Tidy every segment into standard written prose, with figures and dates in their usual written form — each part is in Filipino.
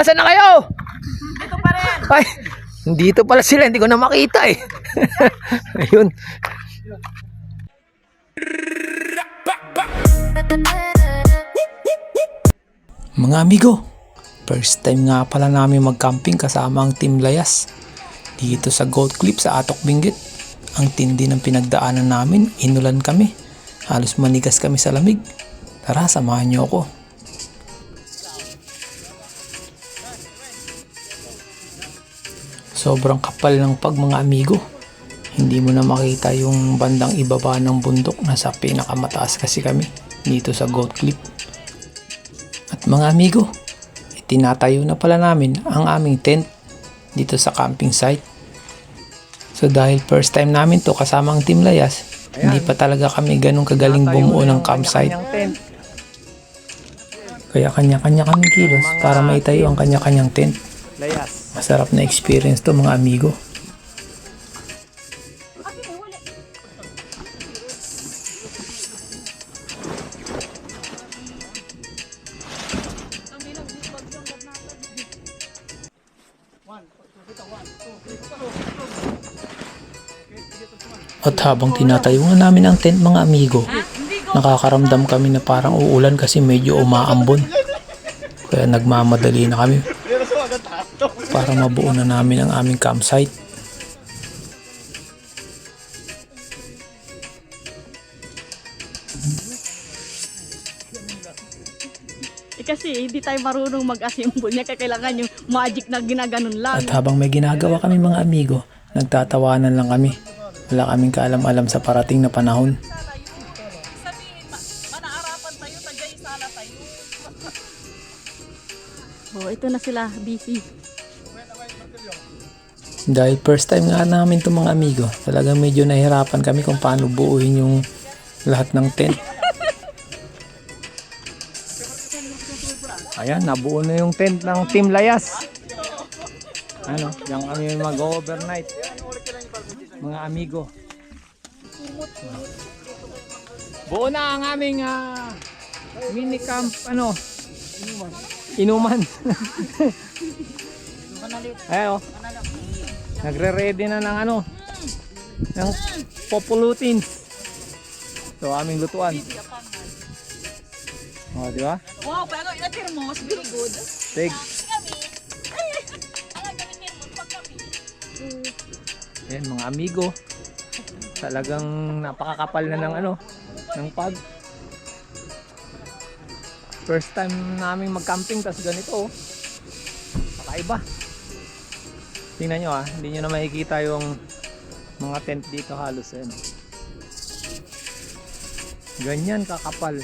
asan na kayo? Dito pa rin. Ay, dito pala sila, hindi ko na makita eh. Ayun. Mga amigo, first time nga pala namin mag-camping kasama ang Team Layas. Dito sa Gold Cliff sa Atok Benguet. Ang tindi ng pinagdaanan namin, inulan kami. Halos manigas kami sa lamig. Tara, samahan niyo ako. Sobrang kapal ng pag mga amigo. Hindi mo na makita yung bandang ibaba ng bundok. Nasa pinakamataas kasi kami dito sa Gold Cliff. At mga amigo, itinatayo na pala namin ang aming tent dito sa camping site. So dahil first time namin to kasama ang Team Layas, hindi pa talaga kami ganun kagaling bumuo ng campsite. Kaya kanya-kanya kami kilos para maitayo ang kanya-kanyang tent. Masarap na experience to mga amigo. At habang tinatayo nga namin ang tent mga amigo, nakakaramdam kami na parang uulan kasi medyo umaambon. Kaya nagmamadali na kami para mabuo na namin ang aming campsite. Kasi hindi tayo marunong mag-assemble niya, kaya kailangan yung magic na ginaganon lang. At habang may ginagawa kami mga amigo, nagtatawanan lang kami. Wala kaming kaalam-alam sa parating na panahon. Sabihin, manaarapan tayo, tagay sala tayo. Oh, ito na sila, busy. Dahil first time nga namin itong mga amigo, talagang medyo nahirapan kami kung paano buuin yung lahat ng tent. Ayan, nabuo na yung tent ng Team Layas. Ano, diyan kami mag-overnight. Mga amigo. Buo na ang aming mini camp, inuman. Ayan o. Nagre-ready na ng ng populutins. So aming lutuan. O, di ba? Wow, pero ina thermos, very good. Tig. Ayan mga amigo. Talagang napakakapal na ng pag. First time namin mag-camping tas ganito. Kakaiba. Tingnan nyo hindi nyo na makikita yung mga tent dito halos ganyan kakapal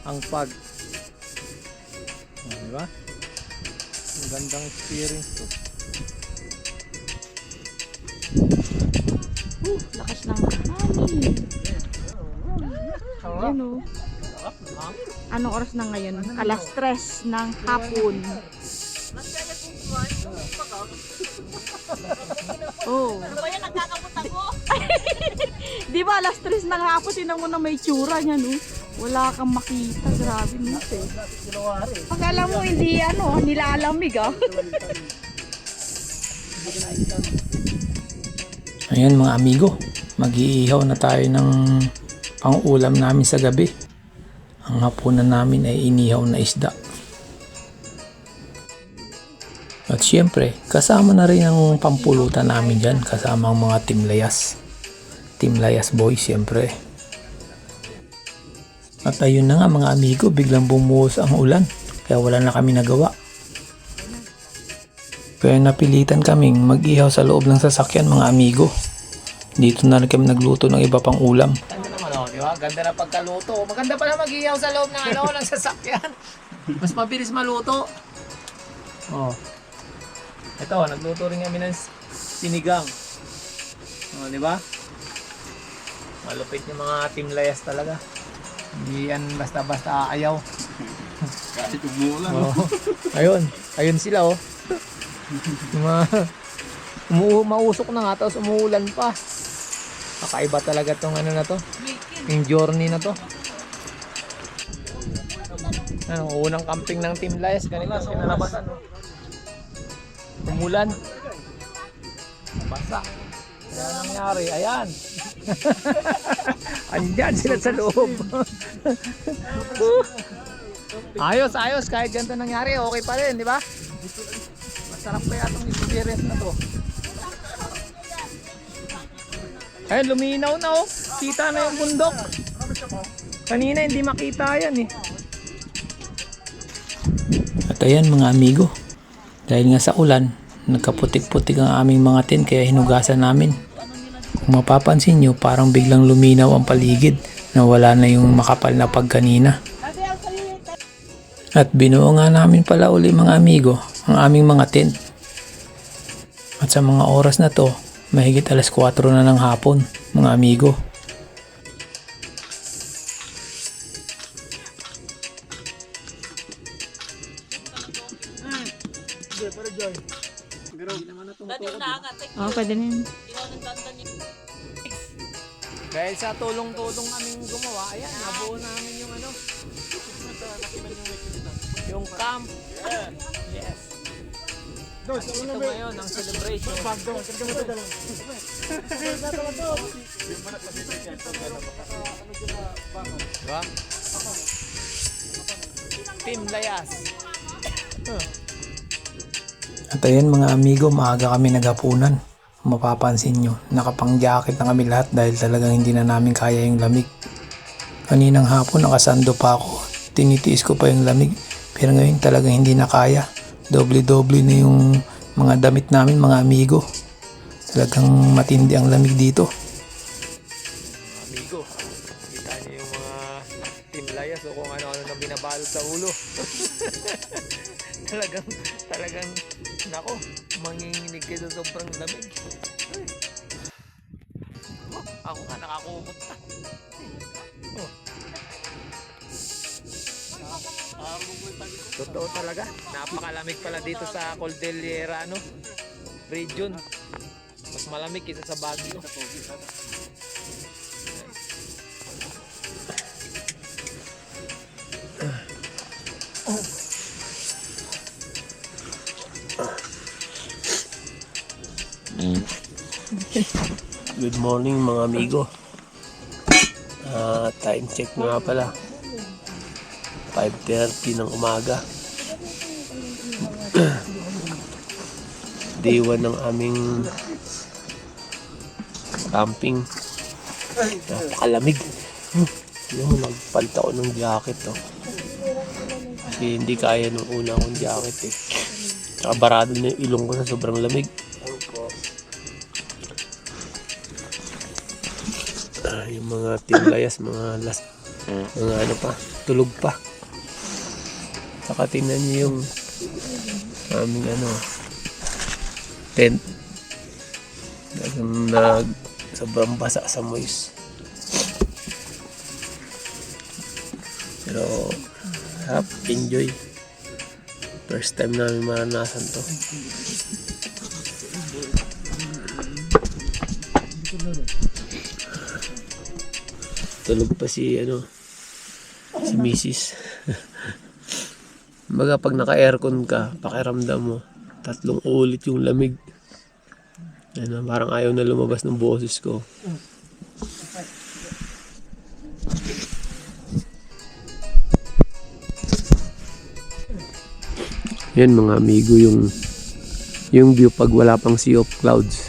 ang pag. Diba? Ang gandang experience to. Lakas ng hangin. Ayan o. Anong oras na ngayon? Alas 3 ng hapon. Oh. Ano ba yan? Nagkakabot ako? Di ba alas 3 ng hapon, tinan mo na may tsura niya, no? Wala kang makita. Grabe, no? Pag alam mo, hindi nilalamig, Ayan mga amigo, mag-iihaw na tayo ng pang-ulam namin sa gabi. Ang hapunan namin ay inihaw na isda. At syempre, kasama na rin ang pampulutan namin dyan, kasama ang mga Team Layas. Team Layas boys syempre. At ayun na nga mga amigo, biglang bumuhos ang ulan, kaya wala na kami nagawa. Kaya napilitan kaming mag-ihaw sa loob ng sasakyan mga amigo. Dito na rin kami nagluto ng iba pang ulam. Ganda naman di ba? Ganda na pagkaluto. Maganda pala mag-ihaw sa loob ng ng sasakyan. Mas mabilis maluto. Oh. Ito, nagluto rin kami ng sinigang. Oh, di ba? Malupit yung mga Team Layas talaga. Hindi yan basta-basta aayaw. Kahit umuulan. Oh. Ayun sila mausok na nga tapos umuulan pa. Kakaiba talaga tong na to. Yung journey na to. Ano, unang camping ng Team Layas, ganito sa kinalabasan. Umulan. Basa. Kaya nangyari, ayan. Andyan sila sa loob. Ayos, ayos. Kahit ganito nangyari, okay pa rin, di ba? Masarap pa yatang experience na to. Ayun, luminaw na oh. Kita na yung bundok. Kanina hindi makita yan eh. At ayan mga amigo. Dahil nga sa ulan, nagkaputik-putik ang aming mga tent kaya hinugasan namin. Kung mapapansin nyo, parang biglang luminaw ang paligid na wala na yung makapal na pagkanina. At binuo nga namin pala uli mga amigo ang aming mga tent. At sa mga oras na to, mahigit alas 4 na ng hapon mga amigo. Oh, pwede na yun. Dahil sa tulong-tulong aming gumawa, ayan, nabuo namin yung ano. Yung camp. Yes. Ito ngayon, ang celebration. Diba? Team Layas. At ayan mga amigo, maaga kami naghapunan. Mapapansin nyo, nakapang-jacket na kami lahat dahil talagang hindi na namin kaya yung lamig. Kaninang hapon nakasando pa ako, tinitiis ko pa yung lamig. Pero ngayon talagang hindi na kaya. Doble-doble na yung mga damit namin mga amigo. Talagang matindi ang lamig dito. Amigo, kita niyo yung mga Team Layas o kung ano-ano na binabalot sa ulo. talagang nako, manginginig kayo sa sobrang lamig. Ako nga nakakumot na. Totoo talaga, napakalamig pala dito sa Cordillera region. Mas malamig kaysa sa Baguio. Good morning mga amigo. Time check nga pala, 5:30 ng umaga. Day 1 ng aming camping. Napakalamig. Nagpalit ako ng jacket kasi hindi kaya nung una akong jacket eh. Tsaka barado na yung ilong ko sa sobrang lamig. Yung mga Team Layas, mga ano pa, tulog pa. Saka tingnan niyo yung aming tent. Sobrang basa sa moist. Pero enjoy. First time namin maranasan to. Tulog pa si Mrs. Baga pag naka-aircon ka, pakiramdam mo 3 ulit yung lamig. Parang ayaw na lumabas ng boses ko. Yan mga amigo, yung view pag wala pang sea of clouds.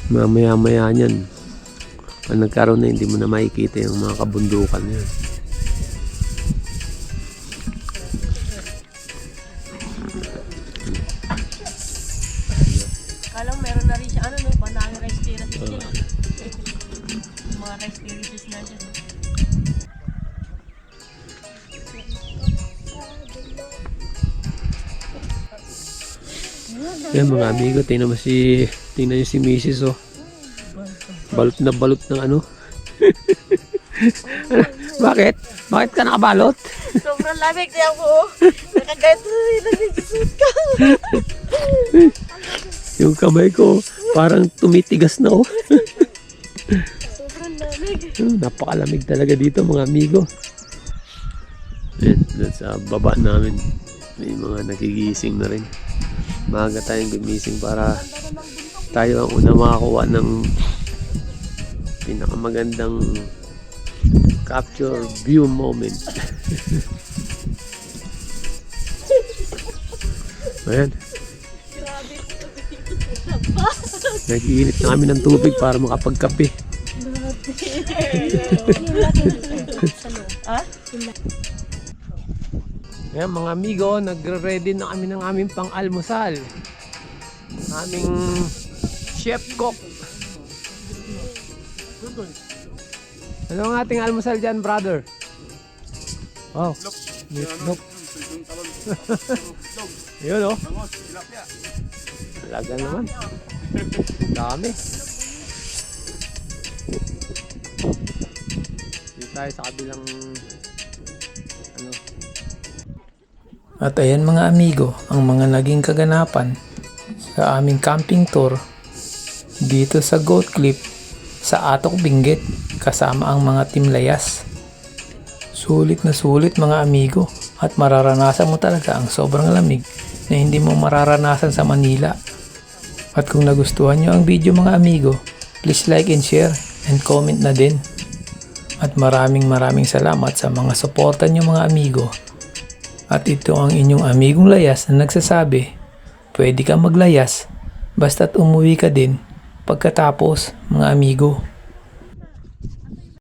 Mamaya-maya niyan, pag nagkaroon na, hindi mo na makikita yung mga kabundukan yan. Kalang meron na rin siya, panahon rice terraces yun. Mga rice terraces na dyan. Yan mga amigo, tingnan niyo si Mrs. Balot na balot ng Bakit? Bakit ka nakabalot? Sobrang lamig niya ako. Nakagayat nagsusuit ka. Yung kamay ko parang tumitigas na Sobrang lamig. Napakalamig talaga dito mga amigo. Ayan, doon sa baba namin may mga nagigising na rin. Maaga tayong gumising para tayo ang una makakuha ng pinakamagandang capture view moment. Ayan. Nag-iinit na kami ng tubig para makapagkape. Ayan mga amigo, nagre-ready na kami ng aming pang-almusal. Aming chef cook. Ano ang ating almusal dyan, brother? Wow, meatloaf. Yun oh. Talaga naman. Dami. Dito tayo sa kabilang ano. At ayan mga amigo, ang mga naging kaganapan sa aming camping tour dito sa Goat Cliff sa Atok Benguet kasama ang mga Team Layas. Sulit na sulit mga amigo at mararanasan mo talaga ang sobrang lamig na hindi mo mararanasan sa Manila. At kung nagustuhan nyo ang video mga amigo, please like and share and comment na din. At maraming salamat sa mga suporta nyo mga amigo. At ito ang inyong amigong layas na nagsasabi, pwede kang maglayas basta't umuwi ka din pagkatapos mga amigo.